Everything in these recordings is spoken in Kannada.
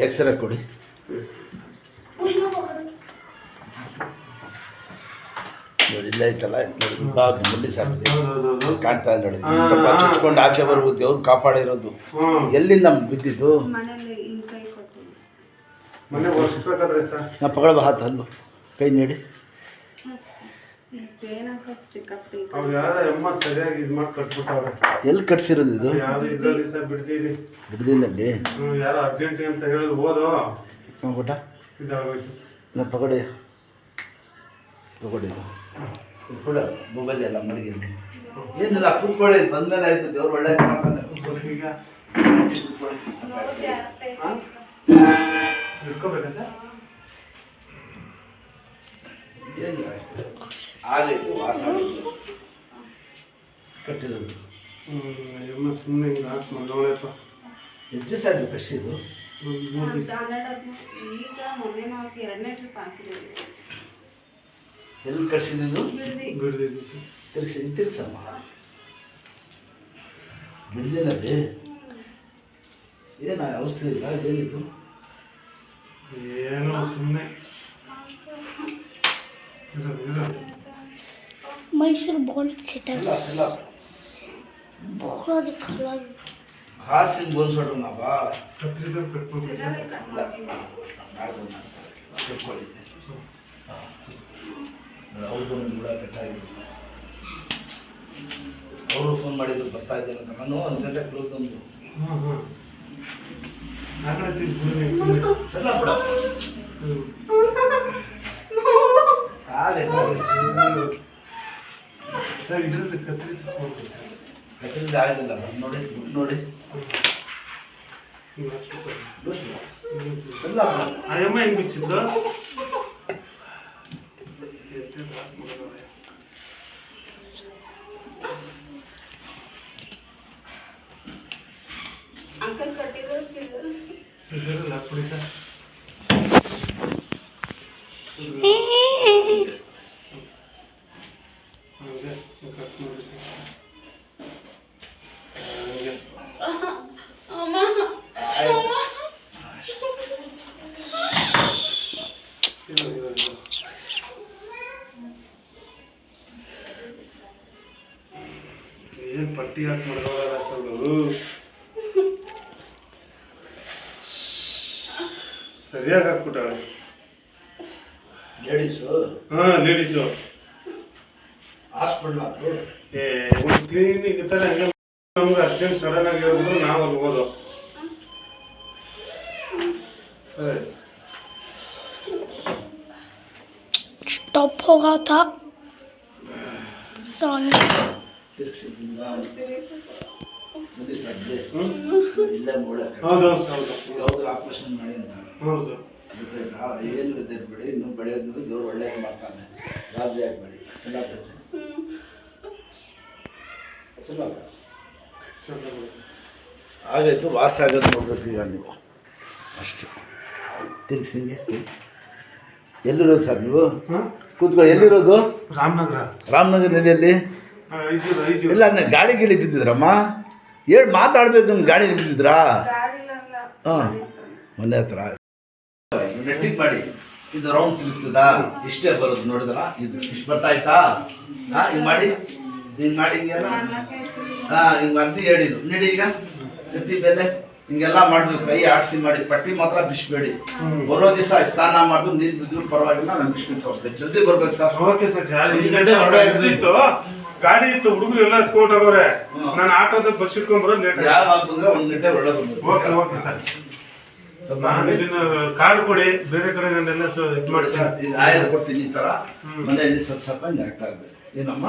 ಎಕ್ಸ್ರೇ ಕೊಡಿ. ನೋಡಿ ಇಲ್ಲ ಐತಲ್ಲ ನೋಡಿ ಸರ್ ಕಾಣ್ತಾ ಇದೆ ನೋಡಿ. ಸ್ವಲ್ಪ ಚುಚ್ಕೊಂಡು ಆಚೆ ಬರ್ಬೋದು. ಅವ್ರು ಕಾಪಾಡಿರೋದು. ಎಲ್ಲಿಂದ ನಮ್ಗೆ ಬಿದ್ದಿದ್ದು? ನಾ ಪಗಳ ಹಾತ್ ಅಲ್ವ ಕೈ ನೀಡಿ. ಎಲ್ಲಿ ಕಟ್ಸಿರೋದು ಇದು? ಬಿಡ್ದಿನಲ್ಲಿ ಊಟ ನಾ ಪಗಡೆ ತಗೊಳ್ಳಿ. ಕೂಡ ಮೊಬೈಲ್ ಎಲ್ಲ ಮಡಗಿದ್ದೆ ಏನಿಲ್ಲ. ಕೂತ್ಕೊಳ್ಳಿ, ಬಂದ್ಮೇಲೆ ಆಯ್ತು. ದೇವ್ರು ಒಳ್ಳೆ ಮಾಡ್ತಾನೆ. ಇಟ್ಕೋಬೇಕಾ ಸರ್? ಏನು ಆಗೈತು ವಾಸ ಕಟ್ಟಿರೋದು. ಸುಮ್ಮನೆ ಹಿಂಗೆ ಹಾಕಿ ನೋಡಪ್ಪ. ಎಷ್ಟು ದಿವಸ ಆಯಿತು ಕಟ್ಟಿಸಿದ್ದು? ಎಲ್ಲಿ ಕಟ್ಸಿದ್ದು? ತಿರ್ಸಮ್ಮ ಬಿಡ್ದೇನದೇ ಏನು ಔಷಧಿ ಇಲ್ಲ ಏನಿತ್ತು? ಏನೋ ಸುಮ್ಮನೆ ಮೈಸೂರು ಬೋಲ್ಡ್ ಹಾಸಿನ ಬೋಲ್ಸೋಡು ನಾವಾ ಅವ್ರಿಗೂ ಕೂಡ ಕಟ್ಟಾಗಿದೆ. ಅವರು ಫೋನ್ ಮಾಡಿದ್ರು ಬರ್ತಾ ಇದ್ದೇನೆ ಅಂತ. ನಾನು 1 ಗಂಟೆ ಕ್ಲೋಸ್ ನಮ್ಮದು. ಸಲ ಬಿಡ ಸರ್ ಇದ್ರಲ್ಲಿ ಕತ್ರಿಂದ ಆಗಿಲ್ಲ ನೋಡಿ. ನೋಡಿ ಸಲ ಅಯ್ಯಮ್ಮ ಹೆಂಗೆ ಬಿಚ್ಚಿದ್ದು? ಅಂಕಲ್ ಕಟ್ಟಿರೋ ಸಿಜರ್ ಹಾಕ್ಬಿಡಿ ಸರ್. ಹಂಗೆ ಕಟ್ ಮಾಡಿ ಸರ್. ಏನು ಪಟ್ಟಿ ಹಾಕಿ ಮಾಡ್ಕೊಳ್ಳಲ್ಲ ಸರ್. ಸರಿಯಾಗಿ ಹಾಕ್ಬಿಟ್ಟಾಳೆ. ಲೇಡೀಸು? ಹಾಂ ಲೇಡೀಸು. ಹಾಸ್ಪಿಟ್ಲ್ ಅದು ಒಂದು ಕ್ಲಿನಿಕ್ ಥರ ಹಂಗೆ ನಮ್ಗೆ ಅರ್ಜೆಂಟ್ ಸಡನ್ ಆಗಿ ಹೇಳಿದ್ರು ನಾವು ಅಲ್ಲಿ ಹೋದೋ. स्टॉप होगा था ಇಲ್ಲ ಮೂಡ ಯಾವ್ದು ಆಪರೇಷನ್ ಮಾಡಿ ಅಂತ. ಹೌದು ಏನು ಇದ್ದೇನೆ ಬಿಡಿ. ಇನ್ನೂ ಬೆಳೆಯೋದು ದೇವ್ರು ಒಳ್ಳೇದು ಮಾಡ್ತಾನೆ. ಗಾಬರಿ ಆಗಬೇಡಿ. ಆಗಾಯ್ತು. ವಾಸ ಆಗೋದು ನೋಡ್ಬೇಕು ಈಗ ನೀವು ಅಷ್ಟೇ. ತಿರ್ಗಿಸಿ ಹಿಂಗೆ. ಎಲ್ಲಿರೋದು ಸರ್ ನೀವು? ಕೂತ್ಕೊಳ್ಳಿ. ಎಲ್ಲಿರೋದು? ರಾಮನಗರ. ರಾಮನಗರದಲ್ಲಿ ಎಲ್ಲಿ? ಇಲ್ಲ ಗಾಡಿ ಗಿಳಿ ಬಿದ್ದಿದ್ರಮ್ಮ. ಹೇಳಿ ಮಾತಾಡ್ಬೇಕು. ನಮ್ಗೆ ಗಾಡಿ ಬಿದ್ದಿದ್ರಾ? ಹಾಂ ಮನೆ ಹತ್ರ ನೆಟ್ಟಿಗೆ ಮಾಡಿ. ಇದು ರೌಂಡ್ ತಿರುಗ್ತದಾ? ಇಷ್ಟೇ ಬರೋದು ನೋಡಿದ್ರ? ಇದು ಇಷ್ಟು ಬರ್ತಾ ಆಯ್ತಾ? ಹಾಂ ಹಿಂಗೆ ಮಾಡಿ ಹಿಂಗೆ ಮಾಡಿ ಹಿಂಗೆಲ್ಲ ಹಾಂ ಹಿಂಗೆ ಅಗ್ದಿ ಹೇಳಿದ್ದು ನಡಿ. ಈಗ ಎತ್ತಿ ಮೇಲೆ ಹಿಂಗೆಲ್ಲ ಮಾಡಬೇಕು. ಕೈ ಆಡಿಸಿ ಮಾಡಿ. ಪಟ್ಟಿ ಮಾತ್ರ ಬಿಸ್ಬೇಡಿ. ಬರೋ ದಿವಸ ಸ್ನಾನ ಮಾಡಿದ್ರು ನೀರು ಬಿದ್ರು ಪರವಾಗಿಲ್ಲ. ನಾನು ಬಿಸ್ಬಿಟ್ಟು ಜಲ್ದಿ ಬರ್ಬೇಕು ಸರ್. Okay sir. ಗಾಡಿ ಇತ್ತು, ಹುಡುಗರು ಎಲ್ಲ ಎತ್ಕೊಂಡು ಹೋಗೋರೆ. ನಾನು ಆಟೋದ ಬಸ್ ಇಟ್ಕೊಂಡ್ ಬರೋದು ಲೇಟ್. ಯಾವಾಗ ಬಂದ್ರೆ 1 ಗಂಟೆ ಒಳ್ಳೆ ಬರ್ಬೋದು. Okay okay sir. ಕಾರ್ಡ್ ಕೊಡಿ. ಬೇರೆ ಕಡೆ ನಾನೆಲ್ಲ ಇದು ಮಾಡಿ ಸರ್. ಈಗ ಆಯರ್ ಕೊಡ್ತೀನಿ. ಈ ಥರ ಮನೆಯಲ್ಲಿ ಸ್ವಲ್ಪ ಹಿಂಗೆ ಆಗ್ತಾ ಇರ್ಬೇಕು. ಏನಮ್ಮ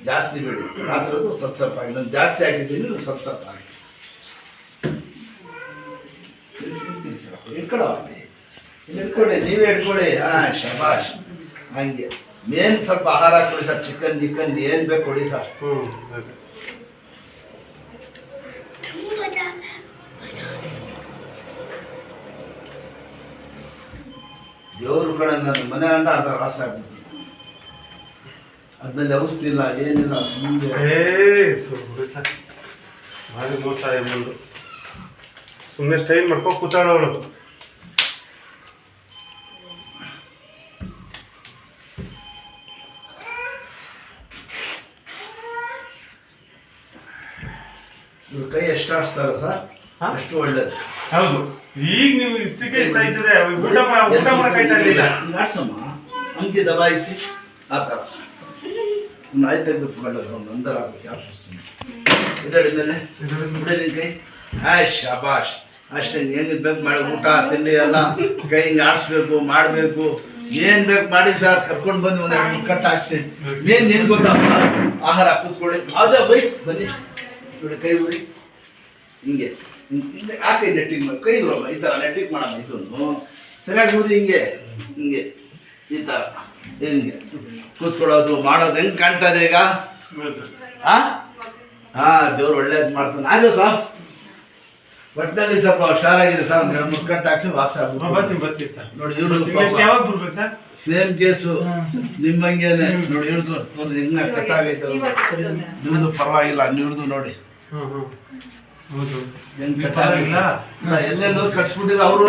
ಜಾಸ್ತಿ ಬೇಡಿ. ರಾತ್ರಿದು ಸ್ವಲ್ಪ ಆಗಿ ನಾನು ಜಾಸ್ತಿ ಹಾಕಿದ್ದೀನಿ. ಸ್ವಲ್ಪ ಹಾಕಿ ಇಟ್ಕೊಡಿ. ನೀವೇ ಇಟ್ಕೊಡಿ. ಹಾಂ ಶಬಾಷ್. ಹಂಗೆ ಮೇನ್ ಸ್ವಲ್ಪ ಆಹಾರ ಕೊಡಿ ಸರ್. ಚಿಕನ್ ಗಿಕನ್ ಏನು ಬೇಕು ಕೊಡಿ ಸರ್. ದೇವ್ರ ಕಡೆ ನನ್ನ ಮನೆ ಅಂಡ ಅದರ ರಾಸ ಆಗ್ಬಿಡ್ತೀನಿ. ಅದ್ರಲ್ಲಿ ಔಷಧಿ ಇಲ್ಲ ಏನಿಲ್ಲ. ಸುಮ್ಮನೆ ಸರ್ ಭಾರಿ ಮೋಸ ಬಂದು ಸುಮ್ಮನೆ ಸ್ಟೈಲ್ ಮಾಡ್ಕೊಂಡು ಕೂತಾಡೋಳು. ಇವ್ರ ಕೈ ಎಷ್ಟು ಆಡಿಸ್ತಾರ ಸರ್ ಅಷ್ಟು ಒಳ್ಳೇದು. ಹೌದು, ಈಗ ನೀವು ಇಷ್ಟಕ್ಕೆ ಇಷ್ಟ ಆಯ್ತದೆ, ಊಟ ಮಾಡಕ್ಕಾಯ್ತಾ ಇರಲಿಲ್ಲ. ಹಿಂಗೆ ಆಡ್ಸಮ್ಮ, ಅಂಕಿ ದಬಾಯಿಸಿ ಆ ಥರ ಒಂದು ಆಯ್ತು ತೆಗೆದುಕೊಳ್ಳೋದು ಒಂದು ಅಂದರ ಆಗಬೇಕು. ಆಡಿಸ್ತೀನಿ ಇದರ ಮೇಲೆ ಬಿಡೋದು ಕೈ. ಆಯ್ತು ಶಾಬಾಷ್, ಅಷ್ಟೇ. ಏನು ಬೇಕು ಮಾಡಿ ಊಟ ತಿಂಡಿ ಎಲ್ಲ ಕೈ ಹಿಂಗೆ ಆಡಿಸ್ಬೇಕು, ಮಾಡಬೇಕು. ಏನು ಬೇಕು ಮಾಡಿ ಸರ್, ಕರ್ಕೊಂಡು ಬಂದು ಒಂದೆರಡು ಕಟ್ಟು ಹಾಕ್ಸಿ. ಏನು ಗೊತ್ತಾ ಸರ್, ಆಹಾರ ಕೂತ್ಕೊಳ್ಳಿ. ಆಜಾ ಬೈ ಬನ್ನಿ ನೋಡಿ, ಕೈ ಉರಿ ಹಿಂಗೆ ಹಿಂಗೆ ಆ ಕೈ ನೆಟ್ಟಿಗೆ ಮಾಡಿ, ಕೈ ಇರೋಲ್ಲ ಈ ಥರ ನೆಟ್ಟಿಗೆ ಮಾಡಮ್ಮ. ಇದನ್ನು ಸರಿಯಾಗಿ ಉರಿ ಹಿಂಗೆ ಹಿಂಗೆ ಈ ಥರ ಹಿಂಗೆ ಕೂತ್ಕೊಳ್ಳೋದು ಮಾಡೋದು. ಹೆಂಗೆ ಕಾಣ್ತಾ ಇದೆ ಈಗ? ಹಾಂ, ದೇವ್ರು ಒಳ್ಳೇದು ಮಾಡ್ತಾನೆ. ಆಗ ಸರ್ ಒಟ್ಟಿನಲ್ಲಿ ಸ್ವಲ್ಪ ಹುಷಾರಾಗಿದೆ ಸರ್. ಒಂದು 2-3 ಕಟ್ಟು ಹಾಕ್ಸಿ ವಾಸ ಬರ್ತೀನಿ ಸರ್. ನೋಡಿ ಇವ್ರು ಯಾವಾಗ ಬರ್ಬೇಕು ಸರ್? Same case ನಿಮ್ಮಂಗೇನೆ. ನೋಡಿ ಇವ್ರದ್ದು ನೋಡಿ ಹೆಂಗ ಕಟ್ಟಾಗೈತೆ. ಇವ್ರದ್ದು ಪರವಾಗಿಲ್ಲ, ಇವ್ರದ್ದು ನೋಡಿ ಹೆಂಗ್ ಕಟ್ಟಾಗಿಲ್ಲ. ಎಲ್ಲೆಲ್ಲೋ ಕಟ್ಸ್ಬಿಟ್ಟಿದ್ರು ಅವರು.